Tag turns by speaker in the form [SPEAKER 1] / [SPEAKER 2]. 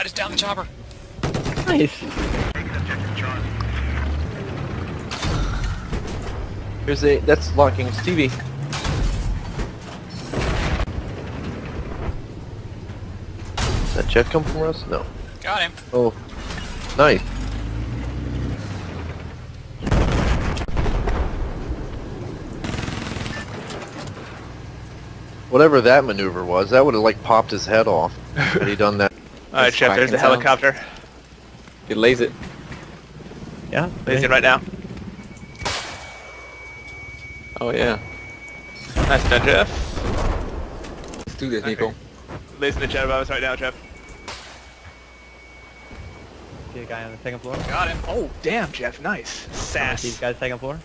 [SPEAKER 1] I just downed the chopper.
[SPEAKER 2] Nice.
[SPEAKER 3] Here's a, that's locking Stevie. Does that jet come from us? No.
[SPEAKER 1] Got him.
[SPEAKER 3] Oh, nice. Whatever that maneuver was, that would have like popped his head off had he done that.
[SPEAKER 4] Alright, Jeff, there's the helicopter.
[SPEAKER 2] It lays it. Yeah.
[SPEAKER 4] Lays it right now.
[SPEAKER 2] Oh yeah.
[SPEAKER 4] Nice done, Jeff.
[SPEAKER 2] Let's do this, Nico.
[SPEAKER 4] Lays in the jet above us right now, Jeff.
[SPEAKER 5] See a guy on the second floor?
[SPEAKER 4] Got him. Oh, damn, Jeff, nice.
[SPEAKER 5] These
[SPEAKER 4] Sass.
[SPEAKER 5] guys second floor?